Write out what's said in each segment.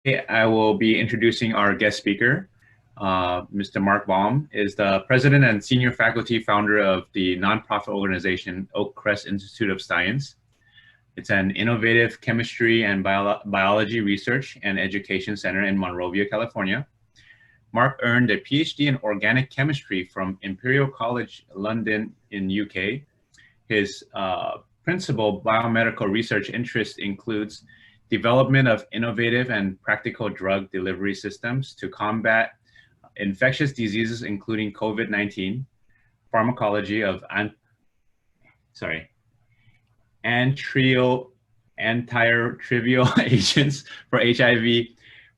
I will be introducing our guest speaker. Mr. Mark Baum is the president and senior faculty founder of the nonprofit organization Crest Institute of Science. It's an innovative chemistry and biology research and education center in Monrovia, California. Mark earned a PhD in organic chemistry from Imperial College London in UK. His principal biomedical research interest includes development of innovative and practical drug delivery systems to combat infectious diseases, including COVID-19, pharmacology of antiretroviral agents for HIV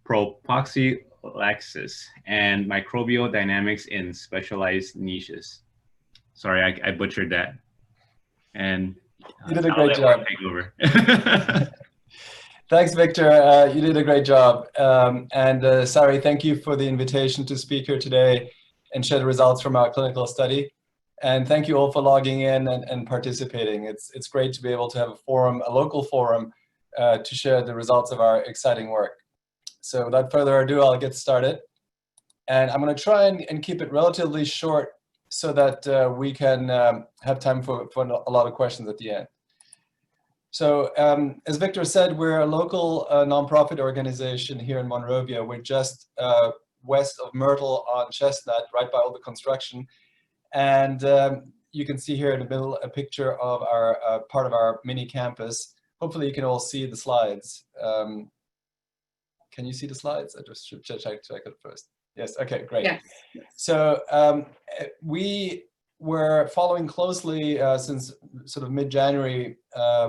prophylaxis, and microbial dynamics in specialized niches. Sorry, I butchered that. And you did a great job. Take over. Thanks, Victor. You did a great job. Sari, thank you for the invitation to speak here today and share the results from our clinical study. And thank you all for logging in and participating. It's great to be able to have a forum, a local forum, to share the results of our exciting work. So without further ado, I'll get started. And I'm going to try and keep it relatively short so that we can have time for a lot of questions at the end. So as Victor said, we're a local nonprofit organization here in Monrovia. We're just west of Myrtle on Chestnut, right by all the construction. And you can see here in the middle a picture of our part of our mini campus. Hopefully you can all see the slides. Can you see the slides? I just should check it first. Yes, okay, great. Yes. So we were following closely since sort of mid-January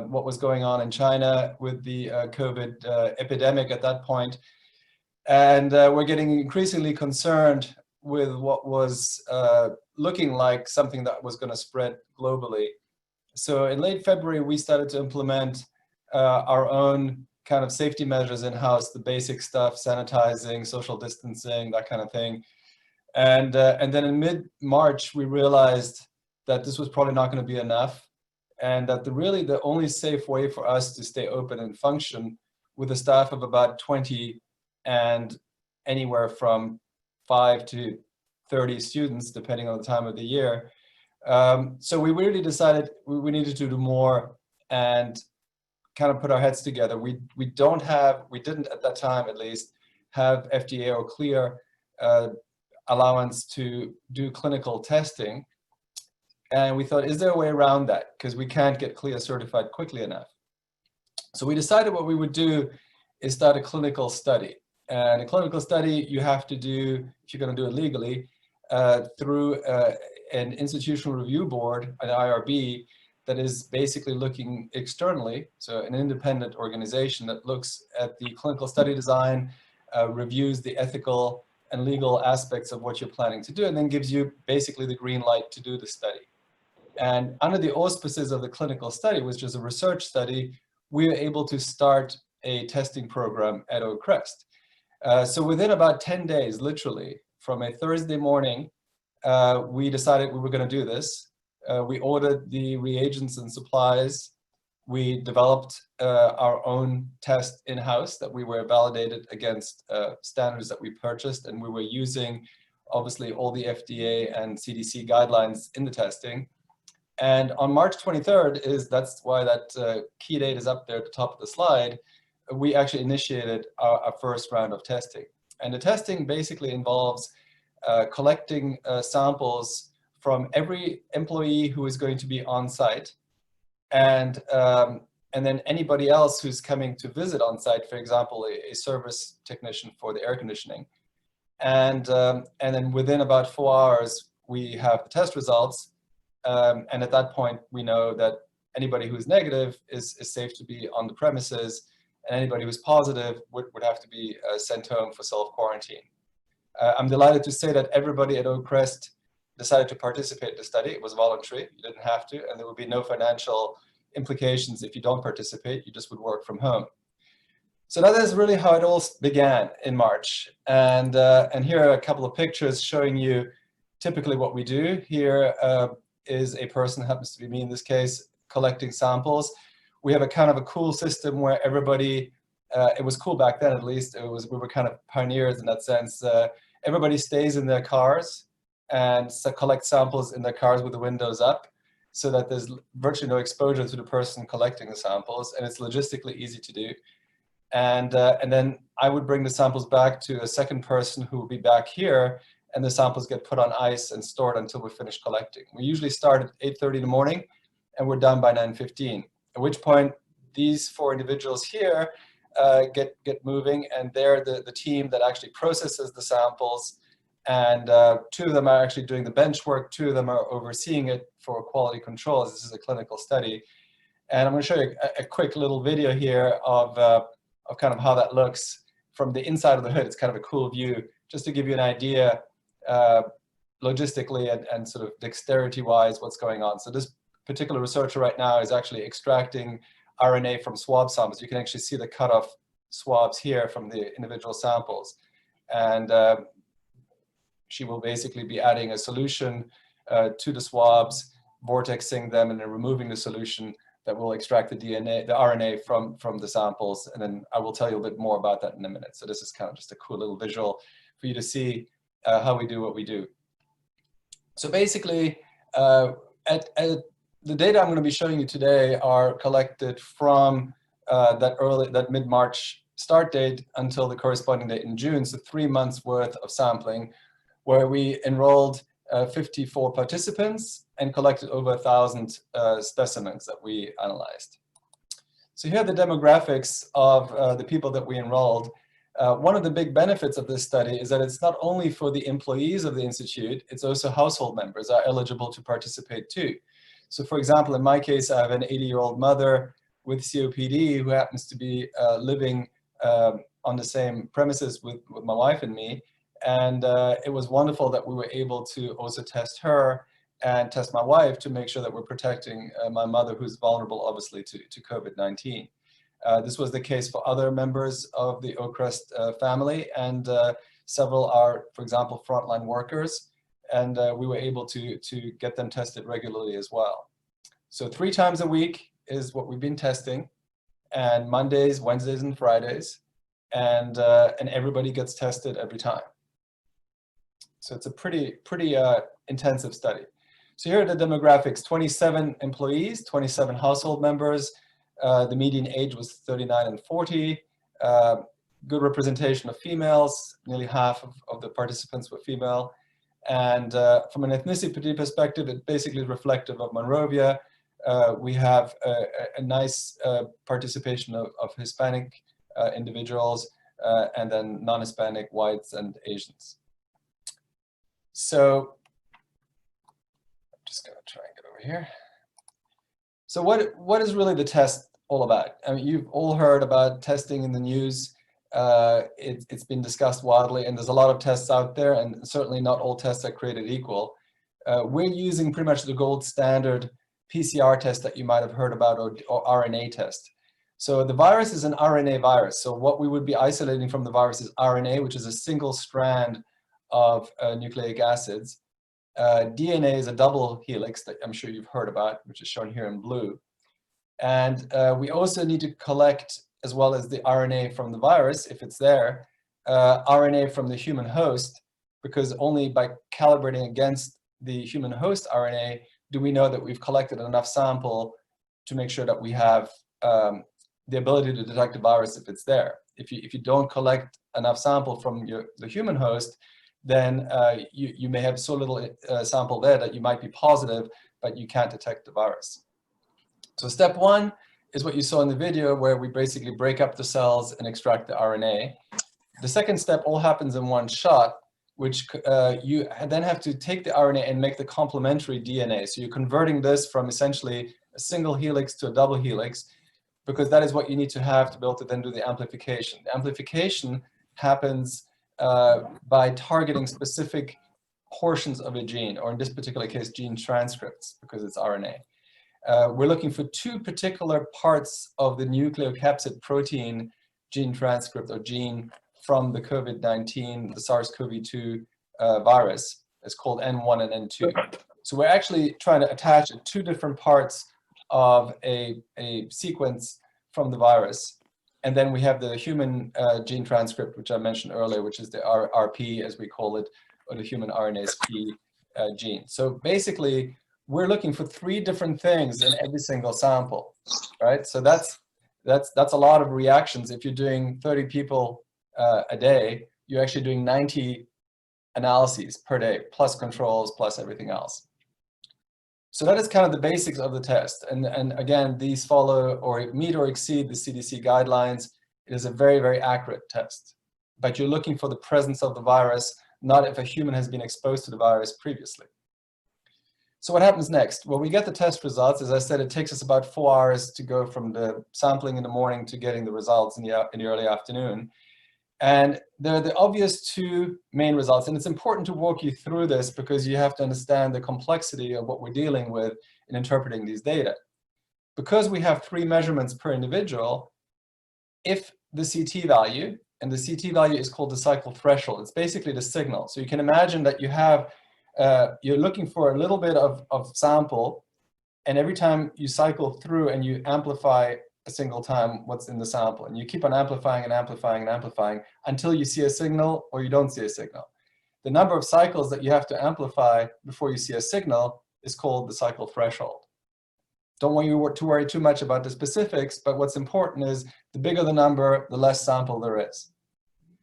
what was going on in China with the COVID epidemic at that point. And we're getting increasingly concerned with what was looking like something that was going to spread globally. So in late February, we started to implement our own kind of safety measures in-house, the basic stuff, sanitizing, social distancing, that kind of thing. And then in mid-March, we realized that this was probably not going to be enough, and that really the only safe way for us to stay open and function with a staff of about 20 and anywhere from 5 to 30 students, depending on the time of the year. So we really decided we needed to do more and kind of put our heads together. We didn't at that time at least have FDA or clear allowance to do clinical testing. And we thought, is there a way around that? Because we can't get CLIA certified quickly enough. So we decided what we would do is start a clinical study. And a clinical study you have to do, if you're going to do it legally, through an institutional review board, an IRB, that is basically looking externally, so an independent organization that looks at the clinical study design, reviews the ethical and legal aspects of what you're planning to do, and then gives you basically the green light to do the study. And under the auspices of the clinical study, which is a research study, we were able to start a testing program at Crest. So within about 10 days, literally, from a Thursday morning, we decided we were going to do this. We ordered the reagents and supplies. We developed our own test in-house that we were validated against standards that we purchased, and we were using, obviously, all the FDA and CDC guidelines in the testing. And on March 23rd, that's why that key date is up there at the top of the slide, we actually initiated our first round of testing. And the testing basically involves collecting samples from every employee who is going to be on site, and then anybody else who's coming to visit on site, for example, a service technician for the air conditioning. And then within about 4 hours, we have the test results. And at that point, we know that anybody who's negative is safe to be on the premises, and anybody who's positive would have to be sent home for self-quarantine. I'm delighted to say that everybody at Crest decided to participate in the study. It was voluntary, you didn't have to, and there would be no financial implications if you don't participate, you just would work from home. So that is really how it all began in March. And here are a couple of pictures showing you typically what we do. Here is a person, happens to be me in this case, collecting samples. We have a kind of a cool system where everybody it was cool back then, at least. We were kind of pioneers in that sense. Everybody stays in their cars and collect samples in their cars with the windows up, so that there's virtually no exposure to the person collecting the samples, and it's logistically easy to do. And then I would bring the samples back to a second person who would be back here, and the samples get put on ice and stored until we finish collecting. We usually start at 8:30 in the morning, and we're done by 9:15, at which point these 4 individuals here get moving, and they're the team that actually processes the samples. And 2 of them are actually doing the bench work, 2 of them are overseeing it for quality control, as this is a clinical study. And I'm going to show you a quick little video here of kind of how that looks from the inside of the hood. It's kind of a cool view, just to give you an idea logistically and sort of dexterity-wise what's going on. So this particular researcher right now is actually extracting RNA from swab samples. You can actually see the cutoff swabs here from the individual samples. And she will basically be adding a solution to the swabs, vortexing them, and then removing the solution that will extract the DNA, the RNA from the samples. And then I will tell you a bit more about that in a minute. So this is kind of just a cool little visual for you to see how we do what we do. So basically, the data I'm going to be showing you today are collected from that mid-March start date until the corresponding date in June, so 3 months worth of sampling, where we enrolled 54 participants and collected over 1,000 specimens that we analyzed. So here are the demographics of the people that we enrolled. One of the big benefits of this study is that it's not only for the employees of the Institute, it's also household members are eligible to participate too. So for example, in my case, I have an 80-year-old mother with COPD who happens to be living on the same premises with my wife and me. And it was wonderful that we were able to also test her and test my wife to make sure that we're protecting my mother, who's vulnerable, obviously, to COVID-19. This was the case for other members of the Crest family, and several are, for example, frontline workers, and we were able to get them tested regularly as well. So 3 times a week is what we've been testing, and Mondays, Wednesdays, and Fridays, and everybody gets tested every time. So it's a pretty intensive study. So here are the demographics: 27 employees, 27 household members. The median age was 39 and 40. Good representation of females. Nearly half of the participants were female. And from an ethnicity perspective, it basically is reflective of Monrovia. We have a nice participation of Hispanic individuals, and then non-Hispanic, whites, and Asians. So I'm just going to try and get over here. So what is really the test all about? I mean, you've all heard about testing in the news. It's been discussed widely, and there's a lot of tests out there, and certainly not all tests are created equal. We're using pretty much the gold standard PCR test that you might have heard about, or RNA test. So the virus is an RNA virus. So what we would be isolating from the virus is RNA, which is a single strand of nucleic acids. DNA is a double helix that I'm sure you've heard about, which is shown here in blue. And we also need to collect, as well as the RNA from the virus, if it's there, RNA from the human host, because only by calibrating against the human host RNA do we know that we've collected enough sample to make sure that we have the ability to detect the virus if it's there. If you don't collect enough sample from the human host, then you may have so little sample there that you might be positive, but you can't detect the virus. So step 1 is what you saw in the video, where we basically break up the cells and extract the RNA. The second step all happens in one shot, which you then have to take the RNA and make the complementary DNA. So you're converting this from essentially a single helix to a double helix, because that is what you need to have to be able to then do the amplification. The amplification happens by targeting specific portions of a gene, or in this particular case, gene transcripts, because it's RNA. We're looking for 2 particular parts of the nucleocapsid protein gene transcript, or gene, from the COVID-19, the SARS-CoV-2 virus. It's called N1 and N2. So we're actually trying to attach 2 different parts of a sequence from the virus. And then we have the human gene transcript, which I mentioned earlier, which is the RP, as we call it, or the human RNase-P gene. So basically, we're looking for 3 different things in every single sample, right? So that's a lot of reactions. If you're doing 30 people a day, you're actually doing 90 analyses per day, plus controls, plus everything else. So that is kind of the basics of the test. And again, these follow or meet or exceed the CDC guidelines. It is a very, very accurate test. But you're looking for the presence of the virus, not if a human has been exposed to the virus previously. So what happens next? Well, we get the test results. As I said, it takes us about 4 hours to go from the sampling in the morning to getting the results in the early afternoon. And there are the obvious 2 main results. And it's important to walk you through this because you have to understand the complexity of what we're dealing with in interpreting these data. Because we have 3 measurements per individual, if the CT value, and the CT value is called the cycle threshold, it's basically the signal. So you can imagine that you have, you're looking for a little bit of sample, and every time you cycle through and you amplify a single time what's in the sample, and you keep on amplifying and amplifying and amplifying until you see a signal or you don't see a signal. The number of cycles that you have to amplify before you see a signal is called the cycle threshold. Don't want you to worry too much about the specifics, but what's important is the bigger the number, the less sample there is.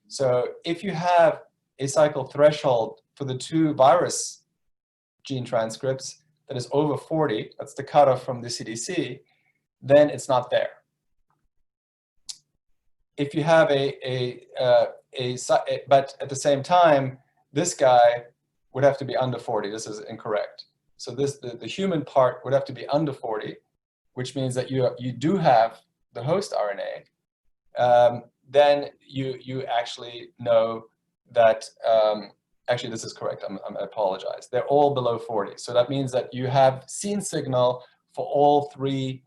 So if you have a cycle threshold for the 2 virus gene transcripts that is over 40, that's the cutoff from the CDC, then it's not there. If you have but at the same time, this guy would have to be under 40. This is incorrect. So the human part would have to be under 40, which means that you do have the host RNA. Then you actually know that, actually this is correct, I apologize. They're all below 40. So that means that you have seen signal for all 3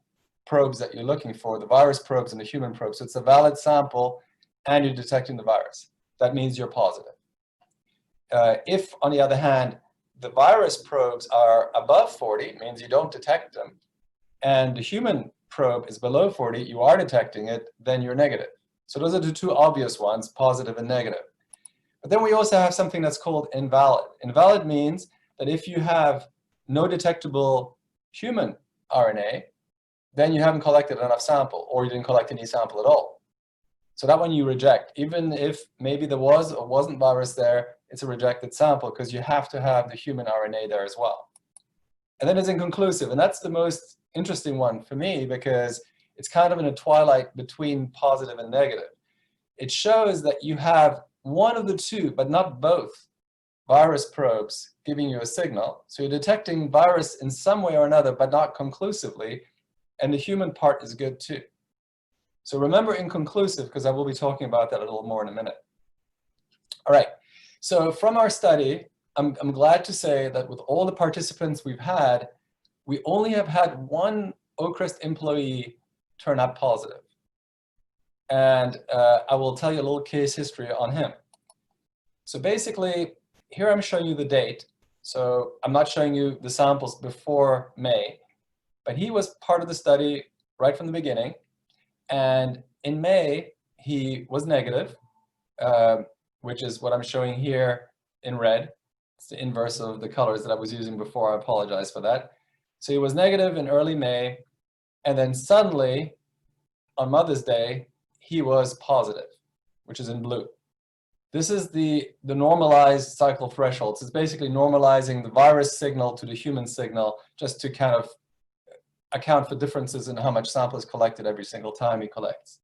probes that you're looking for, the virus probes and the human probes. So it's a valid sample and you're detecting the virus. That means you're positive. If, on the other hand, the virus probes are above 40, it means you don't detect them, and the human probe is below 40, you are detecting it, then you're negative. So those are the 2 obvious ones, positive and negative. But then we also have something that's called invalid. Invalid means that if you have no detectable human RNA, then you haven't collected enough sample, or you didn't collect any sample at all. So that one you reject. Even if maybe there was or wasn't virus there, it's a rejected sample because you have to have the human RNA there as well. And then it's inconclusive, and that's the most interesting one for me because it's kind of in a twilight between positive and negative. It shows that you have one of the 2, but not both, virus probes giving you a signal. So you're detecting virus in some way or another, but not conclusively. And the human part is good too. So remember inconclusive, because I will be talking about that a little more in a minute. All right, so from our study, I'm glad to say that with all the participants we've had, we only have had 1 Crest employee turn up positive. And I will tell you a little case history on him. So basically, here I'm showing you the date. So I'm not showing you the samples before May. But he was part of the study right from the beginning. And in May, he was negative, which is what I'm showing here in red. It's the inverse of the colors that I was using before. I apologize for that. So he was negative in early May. And then suddenly, on Mother's Day, he was positive, which is in blue. This is the normalized cycle threshold. So it's basically normalizing the virus signal to the human signal just to kind of account for differences in how much sample is collected every single time he collects.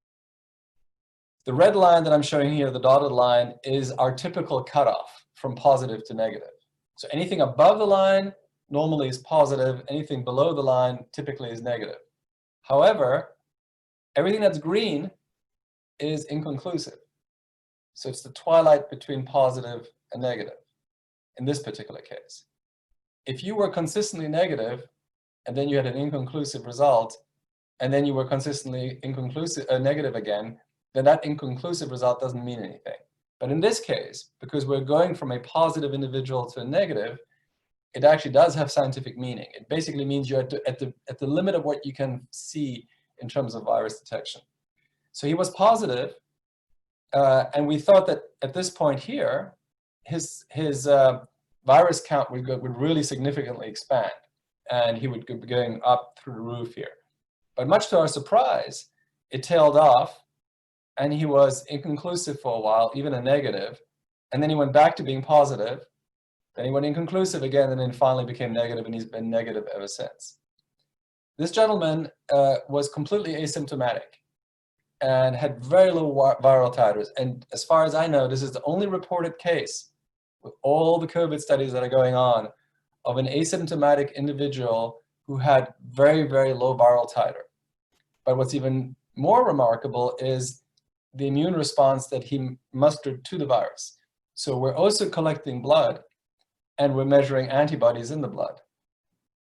The red line that I'm showing here, the dotted line, is our typical cutoff from positive to negative. So anything above the line normally is positive, anything below the line typically is negative. However, everything that's green is inconclusive. So it's the twilight between positive and negative in this particular case. If you were consistently negative, and then you had an inconclusive result, and then you were consistently negative again, then that inconclusive result doesn't mean anything. But in this case, because we're going from a positive individual to a negative, it actually does have scientific meaning. It basically means you're at the limit of what you can see in terms of virus detection. So he was positive, and we thought that at this point here, his virus count would really significantly expand, and he would be going up through the roof here. But much to our surprise, it tailed off, and he was inconclusive for a while, even a negative, and then he went back to being positive, then he went inconclusive again, and then finally became negative, and he's been negative ever since. This gentleman was completely asymptomatic and had very low viral titers. And as far as I know, this is the only reported case with all the COVID studies that are going on of an asymptomatic individual who had very, very low viral titer. But what's even more remarkable is the immune response that he mustered to the virus. So we're also collecting blood, and we're measuring antibodies in the blood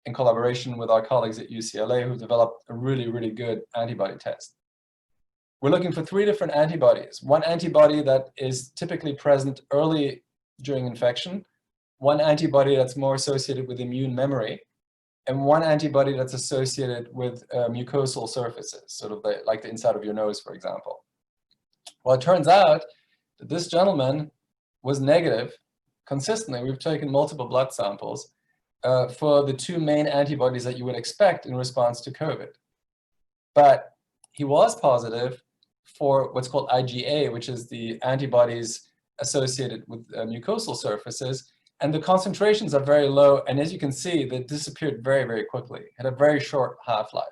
in collaboration with our colleagues at UCLA, who developed a really, really good antibody test. We're looking for 3 different antibodies. One antibody that is typically present early during infection, one antibody that's more associated with immune memory, and one antibody that's associated with mucosal surfaces, sort of like the inside of your nose, for example. Well, it turns out that this gentleman was negative consistently. We've taken multiple blood samples for the 2 main antibodies that you would expect in response to COVID. But he was positive for what's called IgA, which is the antibodies associated with mucosal surfaces, and the concentrations are very low, and as you can see, they disappeared very, very quickly, had a very short half-life.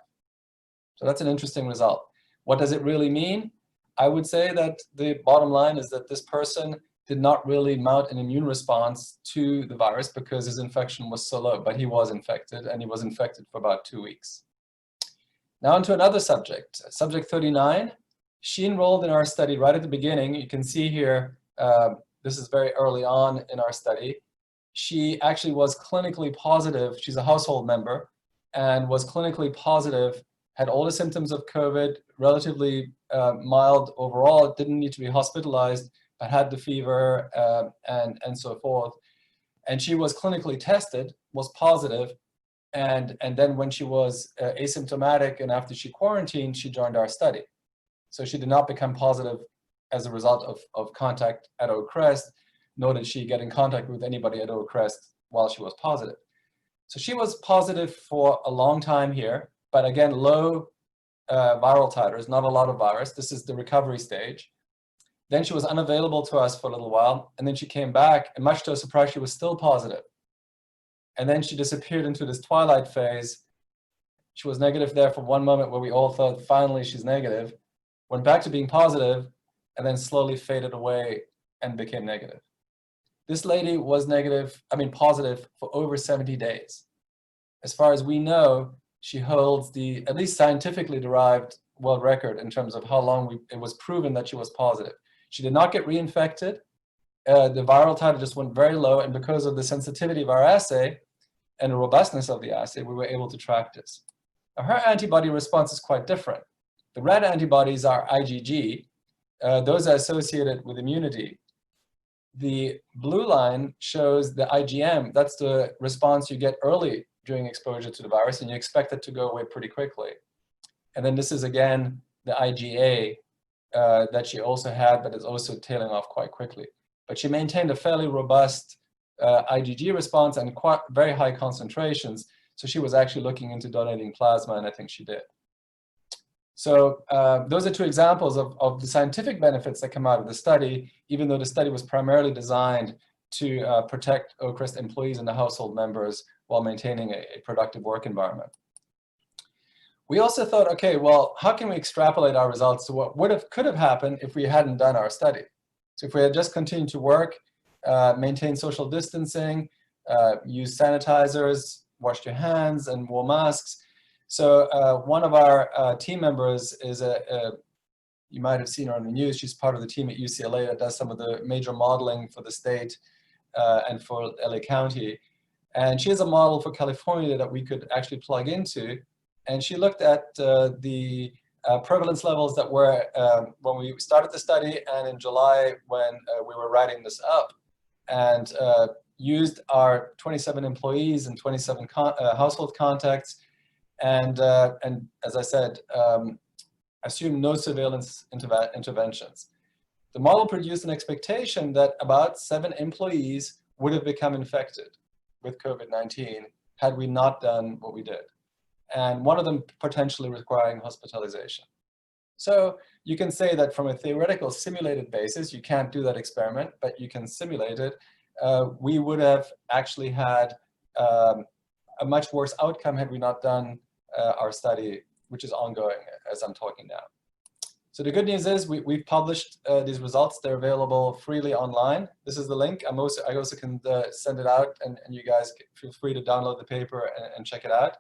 So that's an interesting result. What does it really mean? I would say that the bottom line is that this person did not really mount an immune response to the virus because his infection was so low, but he was infected, and he was infected for about 2 weeks. Now onto another subject, subject 39. She enrolled in our study right at the beginning. You can see here, this is very early on in our study. She actually was clinically positive. She's a household member and was clinically positive, had all the symptoms of COVID, relatively mild overall, didn't need to be hospitalized, but had the fever and so forth. And she was clinically tested, was positive, and then when she was asymptomatic and after she quarantined, she joined our study. So she did not become positive as a result of contact at Crest, nor did she get in contact with anybody at Crest while she was positive. So she was positive for a long time here, but again, low viral titers, not a lot of virus. This is the recovery stage. Then she was unavailable to us for a little while, and then she came back, and much to her surprise, she was still positive. And then she disappeared into this twilight phase. She was negative there for one moment where we all thought, finally, she's negative, went back to being positive, and then slowly faded away and became negative. This lady was positive for over 70 days. As far as we know, she holds the, at least scientifically derived, world record in terms of how long it was proven that she was positive. She did not get reinfected. The viral titer just went very low, and because of the sensitivity of our assay and the robustness of the assay, we were able to track this. Now, her antibody response is quite different. The red antibodies are IgG. Those are associated with immunity. The blue line shows the IgM. That's the response you get early during exposure to the virus, and you expect it to go away pretty quickly. And then this is, again, the IgA that she also had, but is also tailing off quite quickly. But she maintained a fairly robust IgG response and quite very high concentrations. So she was actually looking into donating plasma, and I think she did. So those are 2 examples of the scientific benefits that come out of the study, even though the study was primarily designed to protect Crest employees and the household members while maintaining a productive work environment. We also thought, okay, well, how can we extrapolate our results to what could have happened if we hadn't done our study? So if we had just continued to work, maintain social distancing, use sanitizers, washed your hands, and wore masks. So one of our team members is you might have seen her on the news. She's part of the team at UCLA that does some of the major modeling for the state and for LA County. And she has a model for California that we could actually plug into. And she looked at the prevalence levels that were when we started the study and in July when we were writing this up, and used our 27 employees and 27 household contacts. And as I said, assumed no surveillance interventions. The model produced an expectation that about 7 employees would have become infected with COVID-19 had we not done what we did, and one of them potentially requiring hospitalization. So you can say that from a theoretical simulated basis, you can't do that experiment, but you can simulate it. We would have actually had a much worse outcome had we not done our study, which is ongoing as I'm talking now. So the good news is we've published these results. They're available freely online. This is the link. I also can send it out, and you guys feel free to download the paper and check it out.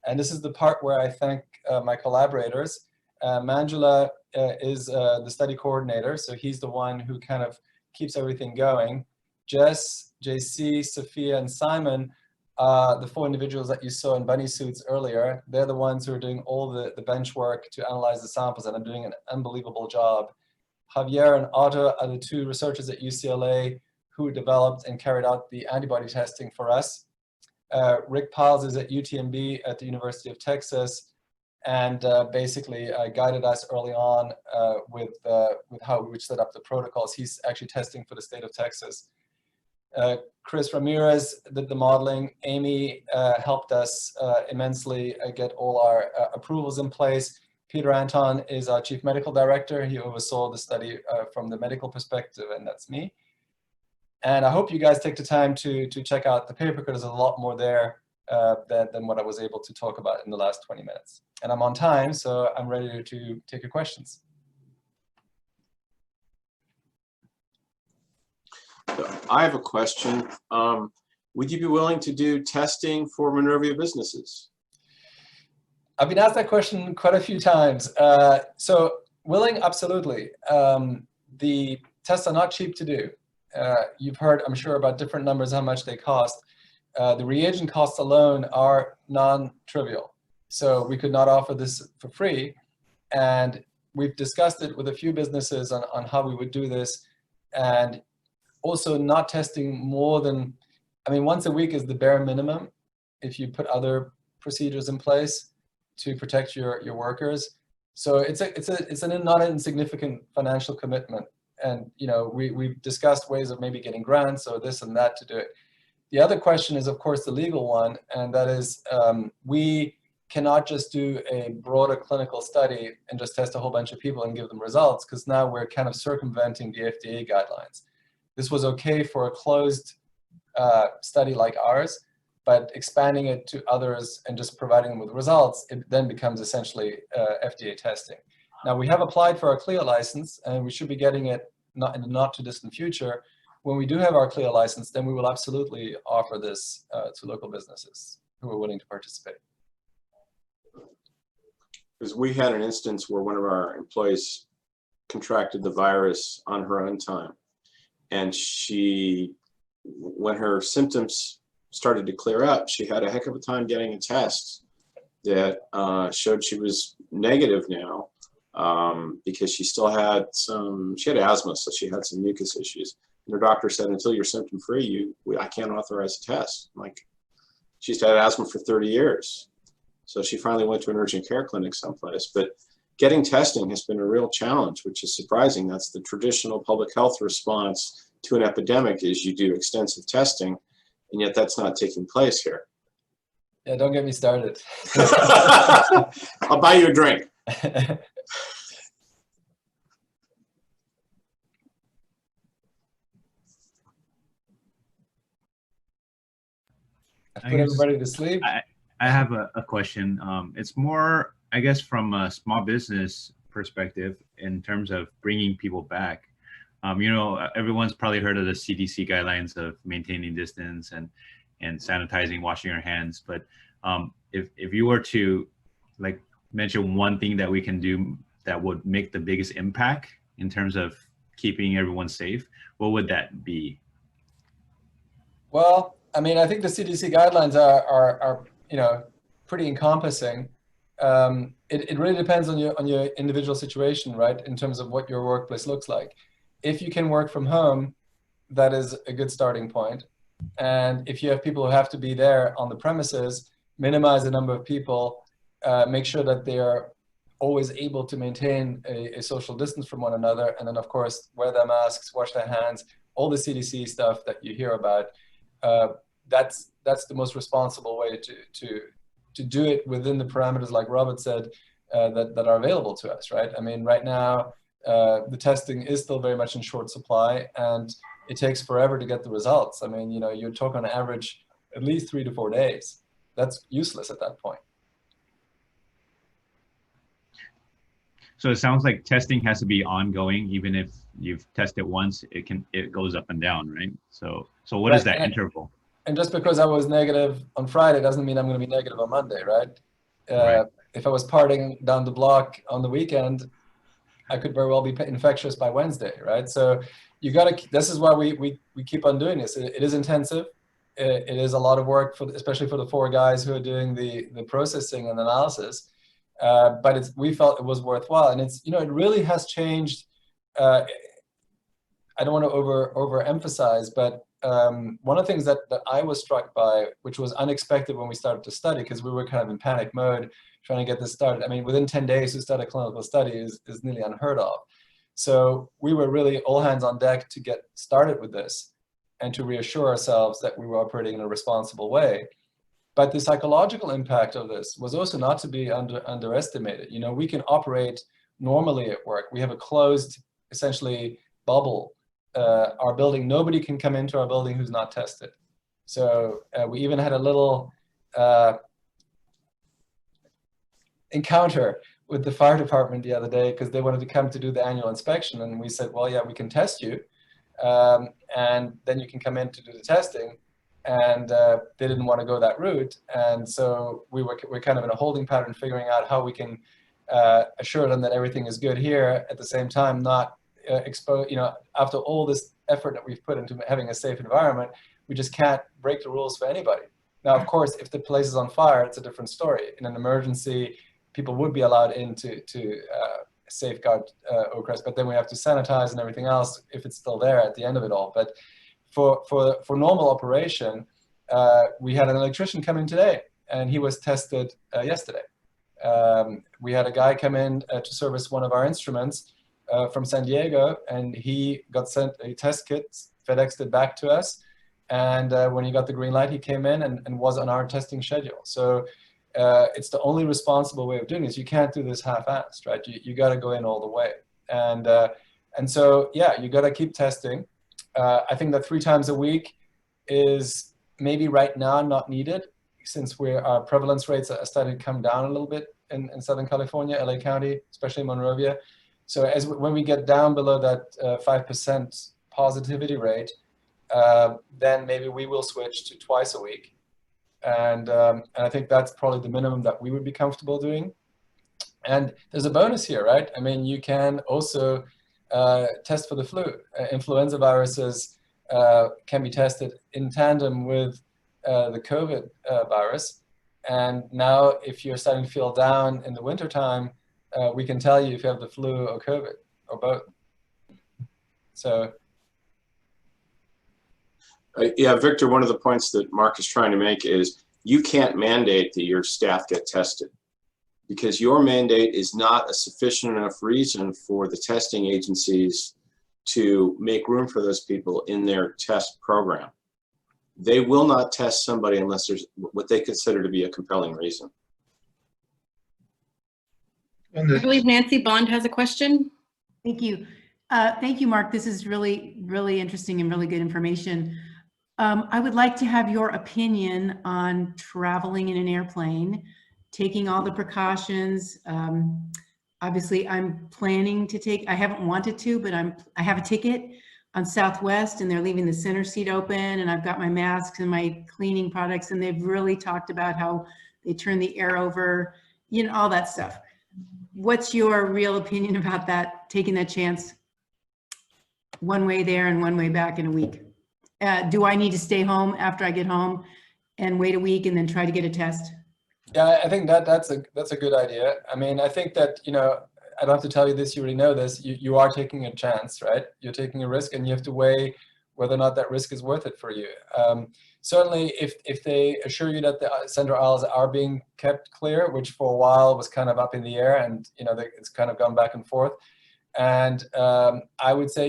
And this is the part where I thank my collaborators. Manjula is the study coordinator, so he's the one who kind of keeps everything going. Jess, JC, Sophia, and Simon, the 4 individuals that you saw in bunny suits earlier, they're the ones who are doing all the bench work to analyze the samples, and are doing an unbelievable job. Javier and Otto are the 2 researchers at UCLA who developed and carried out the antibody testing for us. Rick Piles is at UTMB at the University of Texas, and basically guided us early on with how we would set up the protocols. He's actually testing for the state of Texas. Chris Ramirez did the modeling. Amy helped us immensely get all our approvals in place. Peter Anton is our chief medical director. He oversaw the study from the medical perspective, and that's me. And I hope you guys take the time to check out the paper, because there's a lot more there than what I was able to talk about in the last 20 minutes. And I'm on time, so I'm ready to take your questions. I have a question. Would you be willing to do testing for Minervia businesses? I've been asked that question quite a few times. So willing, absolutely. The tests are not cheap to do. You've heard, I'm sure, about different numbers, how much they cost. The reagent costs alone are non-trivial. So we could not offer this for free. And we've discussed it with a few businesses on how we would do this. And also not testing more than, I mean, once a week is the bare minimum if you put other procedures in place to protect your workers. So it's an not insignificant financial commitment. And we've discussed ways of maybe getting grants or this and that to do it. The other question is, of course, the legal one, and that is we cannot just do a broader clinical study and just test a whole bunch of people and give them results, because now we're kind of circumventing the FDA guidelines. This was okay for a closed study like ours, but expanding it to others and just providing them with results, it then becomes essentially FDA testing. Now, we have applied for our CLIA license, and we should be getting it in the not too distant future. When we do have our CLIA license, then we will absolutely offer this to local businesses who are willing to participate. Because we had an instance where one of our employees contracted the virus on her own time. And she, when her symptoms started to clear up, she had a heck of a time getting a test that showed she was negative now, because she still had she had asthma, so she had some mucus issues. And her doctor said, until you're symptom free, I can't authorize a test. I'm like, she's had asthma for 30 years. So she finally went to an urgent care clinic someplace. But getting testing has been a real challenge, which is surprising. That's the traditional public health response to an epidemic, is you do extensive testing, and yet that's not taking place here. Yeah, don't get me started. I'll buy you a drink. I put everybody to sleep. I have a question. It's more, I guess, from a small business perspective in terms of bringing people back. Everyone's probably heard of the CDC guidelines of maintaining distance and sanitizing, washing your hands. But if you were to mention one thing that we can do that would make the biggest impact in terms of keeping everyone safe, what would that be? Well, I mean, I think the CDC guidelines are pretty encompassing. It really depends on your individual situation, right? In terms of what your workplace looks like. If you can work from home, that is a good starting point. And if you have people who have to be there on the premises, minimize the number of people, make sure that they are always able to maintain a social distance from one another, and then of course wear their masks, wash their hands, all the CDC stuff that you hear about. That's the most responsible way to do it within the parameters, like Robert said, that are available to us, right? I mean, right now the testing is still very much in short supply, and it takes forever to get the results. I mean, you know, you talk on average at least 3 to 4 days. That's useless at that point. So it sounds like testing has to be ongoing, even if you've tested once, it goes up and down, right? So what is that interval? And just because I was negative on Friday doesn't mean I'm going to be negative on Monday, right? Right. If I was partying down the block on the weekend, I could very well be infectious by Wednesday, right? So you got to. This is why we keep on doing this. It is intensive. It is a lot of work, especially for the 4 guys who are doing the processing and analysis. But we felt it was worthwhile, and it's, you know, it really has changed. I don't want to overemphasize, but one of the things that I was struck by, which was unexpected when we started to study, because we were kind of in panic mode trying to get this started. I mean, within 10 days to start a clinical study is nearly unheard of. So we were really all hands on deck to get started with this and to reassure ourselves that we were operating in a responsible way. But the psychological impact of this was also not to be underestimated. You know, we can operate normally at work. We have a closed, essentially, bubble. Our building, nobody can come into our building who's not tested. So we even had a little encounter with the fire department the other day, because they wanted to come to do the annual inspection. And we said, well, yeah, we can test you. And then you can come in to do the testing. And they didn't want to go that route. And so we're kind of in a holding pattern, figuring out how we can assure them that everything is good here, at the same time not expose, you know, after all this effort that we've put into having a safe environment, we just can't break the rules for anybody. Now, of course, if the place is on fire, it's a different story. In an emergency, people would be allowed in to safeguard Crest, but then we have to sanitize and everything else if it's still there at the end of it all. But for normal operation, we had an electrician come in today, and he was tested yesterday. We had a guy come in to service one of our instruments from San Diego, and he got sent a test kit, FedExed it back to us, and when he got the green light, he came in and was on our testing schedule. So it's the only responsible way of doing this. You can't do this half-assed, right? You got to go in all the way, and so yeah, you got to keep testing. I think that 3 times a week is maybe right now not needed, since our prevalence rates are starting to come down a little bit in Southern California, LA County, especially Monrovia. So when we get down below that 5% positivity rate, then maybe we will switch to twice a week. And I think that's probably the minimum that we would be comfortable doing. And there's a bonus here, right? I mean, you can also test for the flu. Influenza viruses can be tested in tandem with the COVID virus. And now if you're starting to feel down in the wintertime, we can tell you if you have the flu or COVID or both. So. Yeah, Victor, one of the points that Mark is trying to make is you can't mandate that your staff get tested, because your mandate is not a sufficient enough reason for the testing agencies to make room for those people in their test program. They will not test somebody unless there's what they consider to be a compelling reason. I believe Nancy Bond has a question. Thank you. Thank you, Mark. This is really, really interesting and really good information. I would like to have your opinion on traveling in an airplane, taking all the precautions. Obviously, I'm planning to take, I haven't wanted to, but I have a ticket on Southwest, and they're leaving the center seat open, and I've got my masks and my cleaning products, and they've really talked about how they turn the air over, you know, all that stuff. What's your real opinion about that, taking that chance, one way there and one way back in a week? Do I need to stay home after I get home and wait a week and then try to get a test? Yeah, I think that's a good idea. I mean, I think that, you know, I don't have to tell you this, you already know this, you are taking a chance, right? You're taking a risk, and you have to weigh whether or not that risk is worth it for you. Certainly, if they assure you that the center aisles are being kept clear, which for a while was kind of up in the air, and it's kind of gone back and forth. And I would say,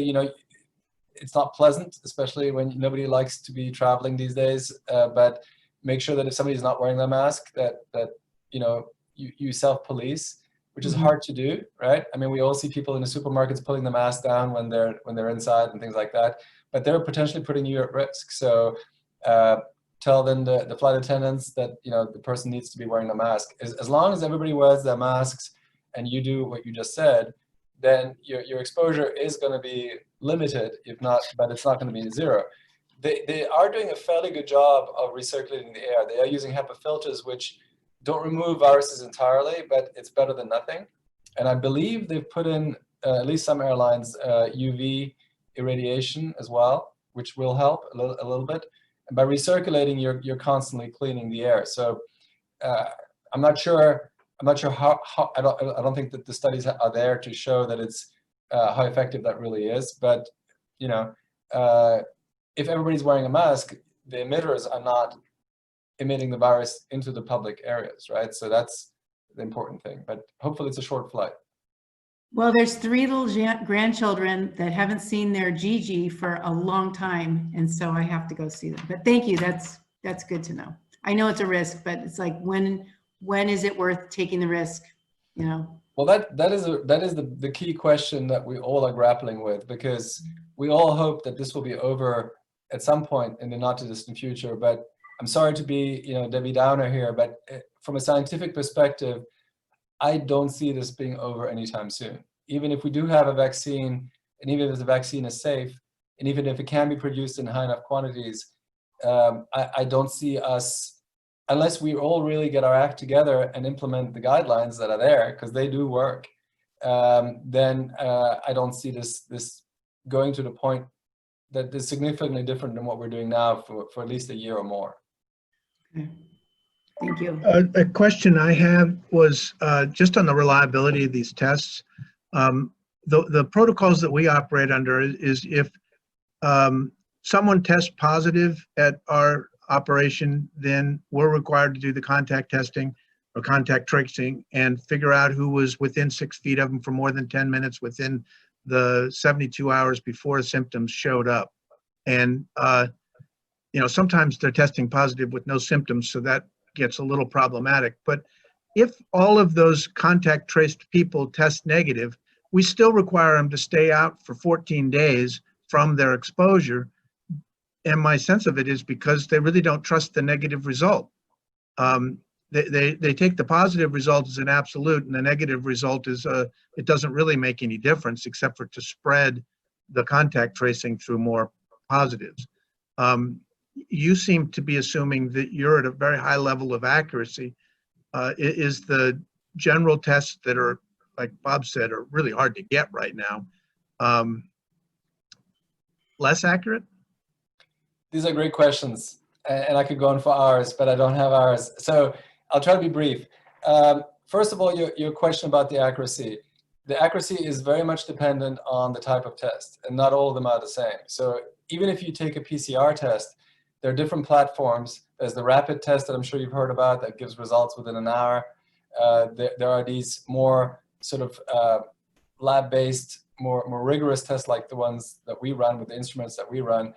it's not pleasant, especially when nobody likes to be traveling these days. But make sure that if somebody's not wearing their mask, that you self-police, which is hard to do, right? I mean, we all see people in the supermarkets pulling the mask down when they're inside and things like that. But they're potentially putting you at risk. So tell them, the flight attendants, that the person needs to be wearing a mask. As long as everybody wears their masks and you do what you just said, then your exposure is going to be limited, if not, but it's not going to be zero. They are doing a fairly good job of recirculating the air. They are using HEPA filters, which don't remove viruses entirely, but it's better than nothing. And I believe they've put in, at least some airlines, UV irradiation as well, which will help a little bit. And by recirculating, you're constantly cleaning the air. So I'm not sure how I don't think that the studies are there to show that it's how effective that really is. But if everybody's wearing a mask, the emitters are not emitting the virus into the public areas, right? So that's the important thing. But hopefully it's a short flight. Well, there's 3 little grandchildren that haven't seen their Gigi for a long time, and so I have to go see them. But thank you. That's good to know. I know it's a risk, but it's like, when is it worth taking the risk? Well, that is the key question that we all are grappling with, because we all hope that this will be over at some point in the not too distant future. But I'm sorry to be Debbie Downer here, but from a scientific perspective, I don't see this being over anytime soon. Even if we do have a vaccine, and even if the vaccine is safe, and even if it can be produced in high enough quantities, I don't see us, unless we all really get our act together and implement the guidelines that are there, because they do work, then I don't see this going to the point that is significantly different than what we're doing now for at least a year or more. Okay. Thank you. A question I have was just on the reliability of these tests. The protocols that we operate under is if someone tests positive at our operation, then we're required to do the contact testing or contact tracing and figure out who was within 6 feet of them for more than 10 minutes within the 72 hours before symptoms showed up. And sometimes they're testing positive with no symptoms, so that gets a little problematic. But if all of those contact traced people test negative, we still require them to stay out for 14 days from their exposure. And my sense of it is because they really don't trust the negative result. They take the positive result as an absolute, and the negative result is it doesn't really make any difference except for to spread the contact tracing through more positives. You seem to be assuming that you're at a very high level of accuracy. Is the general tests that are, like Bob said, are really hard to get right now, less accurate? These are great questions, and I could go on for hours, but I don't have hours. So I'll try to be brief. First of all, your question about the accuracy. The accuracy is very much dependent on the type of test, and not all of them are the same. So even if you take a PCR test, there are different platforms. There's the rapid test that I'm sure you've heard about that gives results within an hour. There are these more sort of lab-based, more rigorous tests like the ones that we run with the instruments that we run.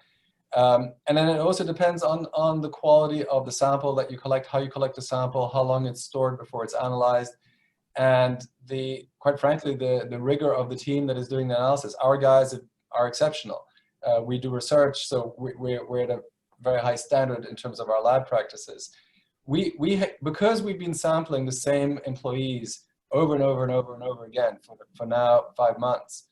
And then it also depends on the quality of the sample that you collect, how you collect the sample, how long it's stored before it's analyzed, and quite frankly, the rigor of the team that is doing the analysis. Our guys are exceptional. We do research, so we're at a very high standard in terms of our lab practices. Because we've been sampling the same employees over and over and over and over again for now 5 months,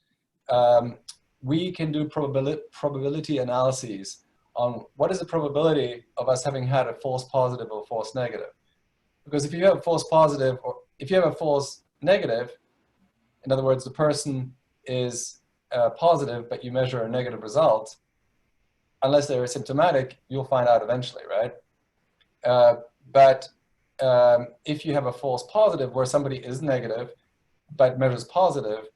we can do probability analyses on what is the probability of us having had a false positive or false negative. Because if you have a false positive, or if you have a false negative, in other words, the person is positive, but you measure a negative result, unless they're asymptomatic, you'll find out eventually, right? But if you have a false positive where somebody is negative, but measures positive,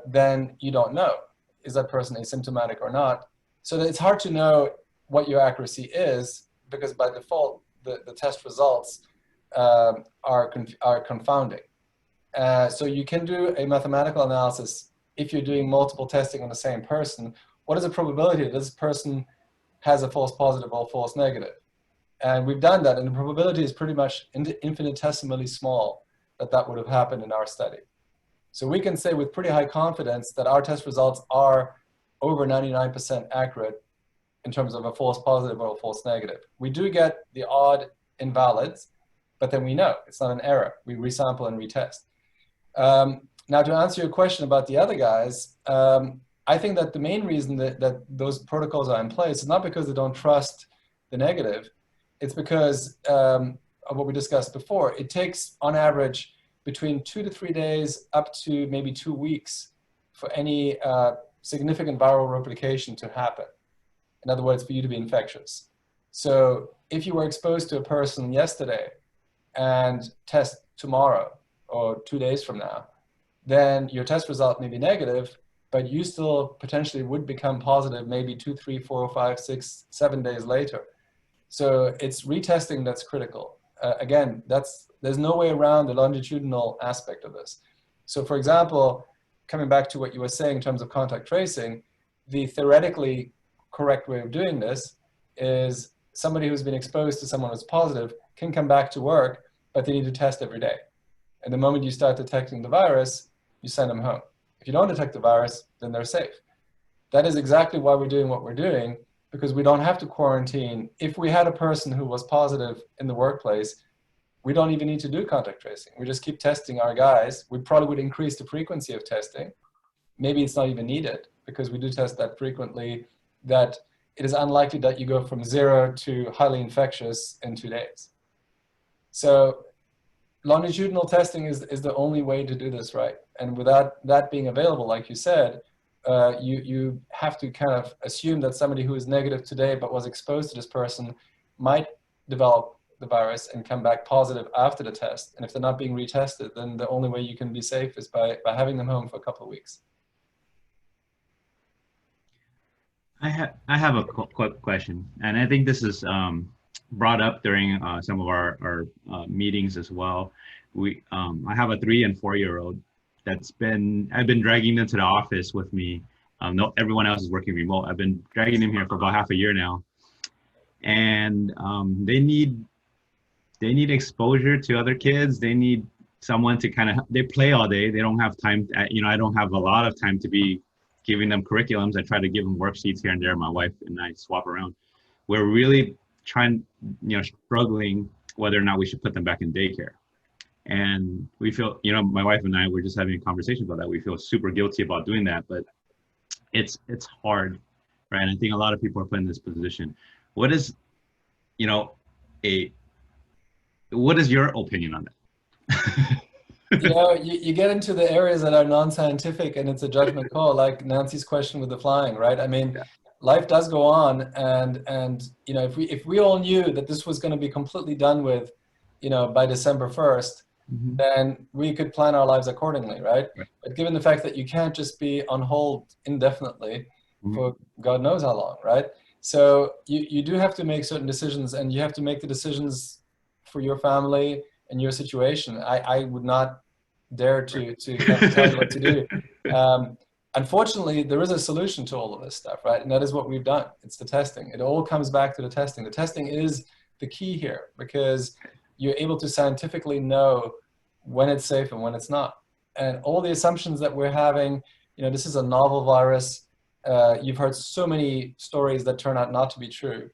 then you don't know. Is that person asymptomatic or not? So that it's hard to know what your accuracy is, because by default, the test results are confounding. So you can do a mathematical analysis if you're doing multiple testing on the same person. What is the probability that this person has a false positive or false negative? And we've done that, and the probability is pretty much infinitesimally small that would have happened in our study. So we can say with pretty high confidence that our test results are over 99% accurate in terms of a false positive or a false negative. We do get the odd invalids, but then we know it's not an error. We resample and retest. Now, to answer your question about the other guys, I think that the main reason that those protocols are in place is not because they don't trust the negative. It's because of what we discussed before. It takes, on average, between 2 to 3 days up to maybe 2 weeks for any significant viral replication to happen. In other words, for you to be infectious. So if you were exposed to a person yesterday and test tomorrow or 2 days from now, then your test result may be negative, but you still potentially would become positive maybe 2, 3, 4, 5, 6, 7 days later. So it's retesting that's critical. Again, there's no way around the longitudinal aspect of this. So for example, coming back to what you were saying in terms of contact tracing, the theoretically correct way of doing this is somebody who's been exposed to someone who's positive can come back to work, but they need to test every day. And the moment you start detecting the virus, you send them home. If you don't detect the virus, then they're safe. That is exactly why we're doing what we're doing, because we don't have to quarantine. If we had a person who was positive in the workplace, we don't even need to do contact tracing. We just keep testing our guys. We probably would increase the frequency of testing. Maybe it's not even needed, because we do test that frequently, that it is unlikely that you go from 0 to highly infectious in 2 days. So longitudinal testing is the only way to do this right. And without that being available, like you said, you have to kind of assume that somebody who is negative today but was exposed to this person might develop the virus and come back positive after the test. And if they're not being retested, then the only way you can be safe is by having them home for a couple of weeks. I have a quick question, and I think this is brought up during some of our meetings as well. I have a 3- and 4-year-old I've been dragging them to the office with me. No, everyone else is working remote. I've been dragging them here for about half a year now, and they need exposure to other kids. They need someone to they play all day. They don't have time. I don't have a lot of time to be giving them curriculums. I try to give them worksheets here and there. My wife and I swap around. We're really struggling whether or not we should put them back in daycare. And we feel, my wife and I were just having a conversation about that. We feel super guilty about doing that, but it's hard, right? And I think a lot of people are put in this position. What is your opinion on that? You get into the areas that are non-scientific, and it's a judgment call, like Nancy's question with the flying, right? I mean, life does go on, and if we all knew that this was going to be completely done with, by December 1st, then we could plan our lives accordingly, right? But given the fact that you can't just be on hold indefinitely for God knows how long, right? So you do have to make certain decisions, and you have to make the decisions for your family and your situation. I would not dare to tell you what to do. Unfortunately, there is a solution to all of this stuff, right? And that is what we've done. It's the testing. It all comes back to the testing. The testing is the key here, because you're able to scientifically know when it's safe and when it's not. And all the assumptions that we're having, this is a novel virus. You've heard so many stories that turn out not to be true,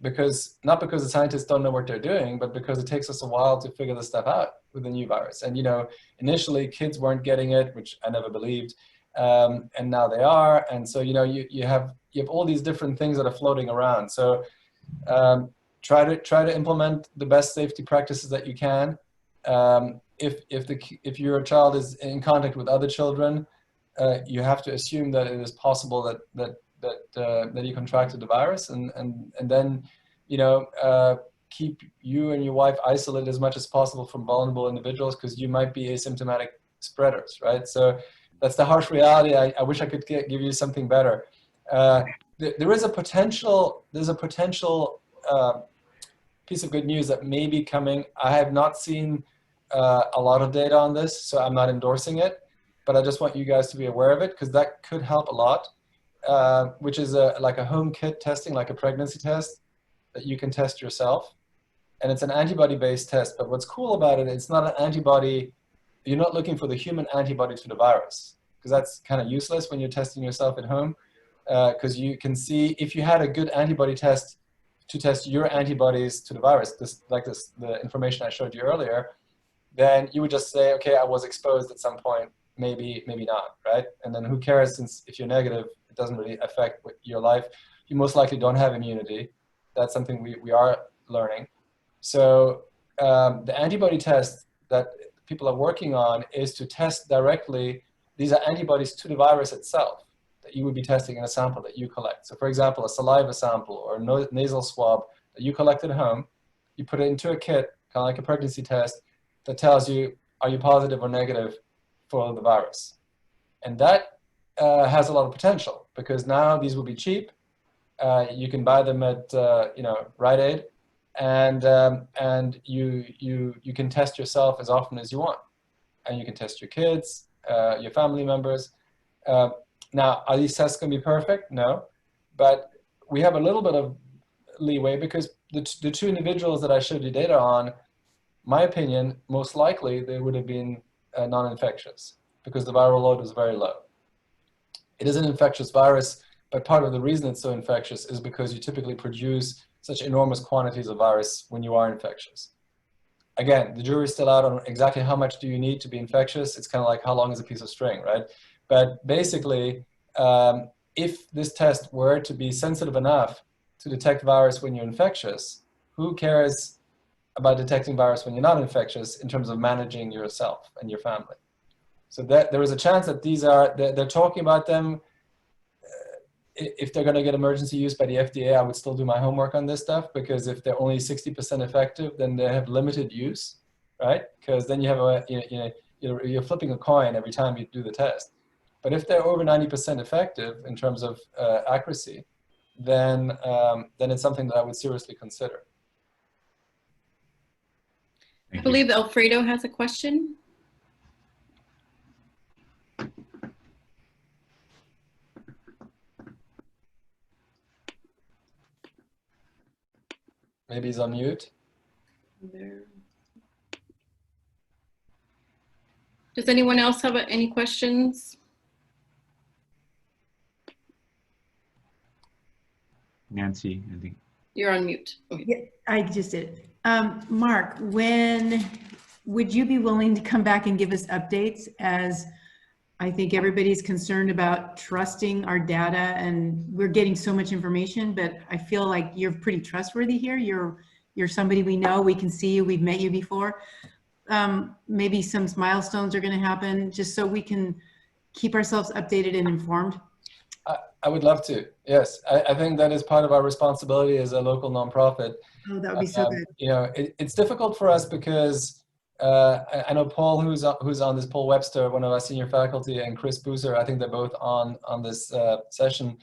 not because the scientists don't know what they're doing, but because it takes us a while to figure this stuff out with the new virus. And initially kids weren't getting it, which I never believed, and now they are. And so you have all these different things that are floating around. So try to implement the best safety practices that you can. If your child is in contact with other children, you have to assume that it is possible that you contracted the virus, and then keep you and your wife isolated as much as possible from vulnerable individuals, because you might be asymptomatic spreaders, right? So that's the harsh reality. I wish I could give you something better. there's a potential piece of good news that may be coming. I have not seen a lot of data on this, so I'm not endorsing it, but I just want you guys to be aware of it because that could help a lot, which is like a home kit testing, like a pregnancy test that you can test yourself. And it's an antibody-based test, but what's cool about it, it's not an antibody, you're not looking for the human antibody to the virus, because that's kind of useless when you're testing yourself at home, because you can see if you had a good antibody test to test your antibodies to the virus, the information I showed you earlier, then you would just say, okay, I was exposed at some point, maybe not, right? And then who cares, since if you're negative, it doesn't really affect your life. You most likely don't have immunity. That's something we are learning. So the antibody test that people are working on is to test directly, these are antibodies to the virus itself that you would be testing in a sample that you collect. So for example, a saliva sample or a nasal swab that you collect at home, you put it into a kit, kind of like a pregnancy test, that tells you, are you positive or negative for the virus? And that has a lot of potential because now these will be cheap. You can buy them at Rite Aid, and you can test yourself as often as you want, and you can test your kids, your family members. Now, are these tests going to be perfect? No, but we have a little bit of leeway because the two individuals that I showed you data on, my opinion, most likely they would have been non-infectious because the viral load was very low. It is an infectious virus, but part of the reason it's so infectious is because you typically produce such enormous quantities of virus when you are infectious. Again, the jury's still out on exactly how much do you need to be infectious. It's kind of like how long is a piece of string, right? But basically, if this test were to be sensitive enough to detect virus when you're infectious, who cares about detecting virus when you're not infectious in terms of managing yourself and your family? So that there is a chance that they're talking about them. If they're going to get emergency use by the FDA, I would still do my homework on this stuff, because if they're only 60% effective, then they have limited use, right? Because then you have you're flipping a coin every time you do the test. But if they're over 90% effective in terms of accuracy, then it's something that I would seriously consider. I believe Alfredo has a question. Maybe he's on mute. Does anyone else have any questions? Nancy, I think. You're on mute. Okay. Yeah, I just did. Mark, when would you be willing to come back and give us updates, as I think everybody's concerned about trusting our data, and we're getting so much information, but I feel like you're pretty trustworthy here. You're somebody we know, we can see you, we've met you before. Maybe some milestones are going to happen just so we can keep ourselves updated and informed. I would love to. Yes, I think that is part of our responsibility as a local nonprofit. Oh, that would be so good. You know, it's difficult for us because I know Paul, who's on this, Paul Webster, one of our senior faculty, and Chris Boozer, I think they're both on this session.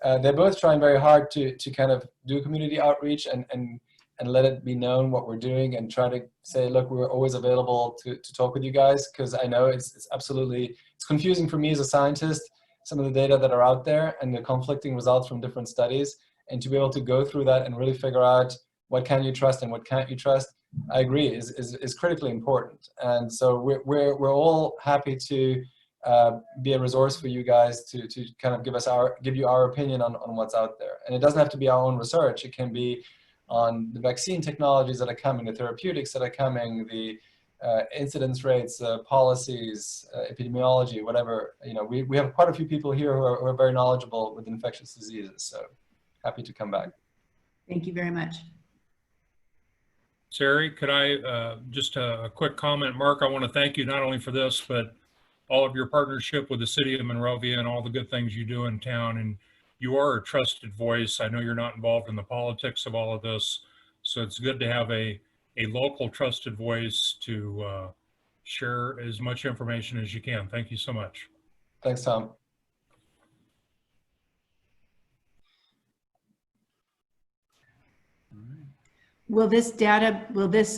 They're both trying very hard to kind of do community outreach and let it be known what we're doing, and try to say, look, we're always available to talk with you guys, because I know it's confusing for me as a scientist, some of the data that are out there and the conflicting results from different studies, and to be able to go through that and really figure out what can you trust and what can't you trust, I agree, is critically important. And so we're all happy to be a resource for you guys to kind of give you our opinion on what's out there. And it doesn't have to be our own research. It can be on the vaccine technologies that are coming, the therapeutics that are coming, the incidence rates, policies, epidemiology, whatever. You know, we have quite a few people here who are very knowledgeable with infectious diseases. So happy to come back. Thank you very much. Sari, could I just a quick comment? Mark, I want to thank you not only for this, but all of your partnership with the city of Monrovia and all the good things you do in town. And you are a trusted voice. I know you're not involved in the politics of all of this, so it's good to have a local trusted voice to share as much information as you can. Thank you so much. Thanks, Tom. Will this data, these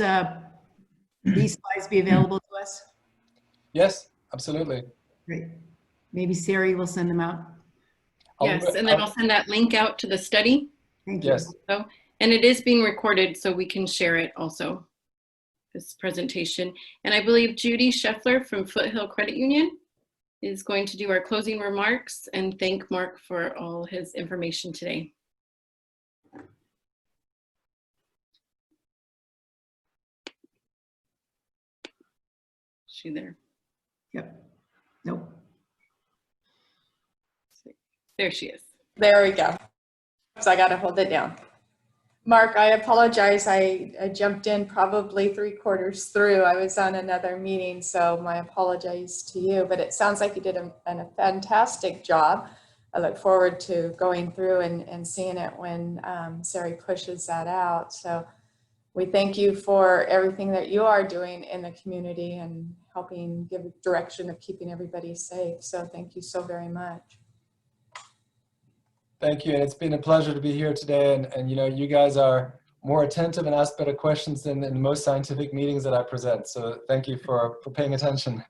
slides be available to us? Yes, absolutely. Great. Maybe Sari will send them out. Yes, and then I'll send that link out to the study. Thank you. Yes. So, and it is being recorded, so we can share it also, this presentation. And I believe Judy Scheffler from Foothill Credit Union is going to do our closing remarks and thank Mark for all his information today. Is she there? Yep. Nope. There she is. There we go. So I got to hold it down. Mark, I apologize. I jumped in probably 3/4 through. I was on another meeting, so my apologies to you, but it sounds like you did a fantastic job. I look forward to going through and seeing it when Sari pushes that out. So we thank you for everything that you are doing in the community and helping give direction of keeping everybody safe. So thank you so very much. Thank you, and it's been a pleasure to be here today. And you know, you guys are more attentive and ask better questions than in most scientific meetings that I present. So thank you for paying attention.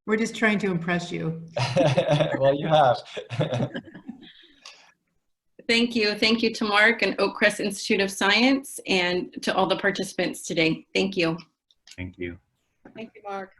We're just trying to impress you. Well, you have. Thank you. Thank you to Mark and Oak Crest Institute of Science and to all the participants today. Thank you. Thank you. Thank you, Mark.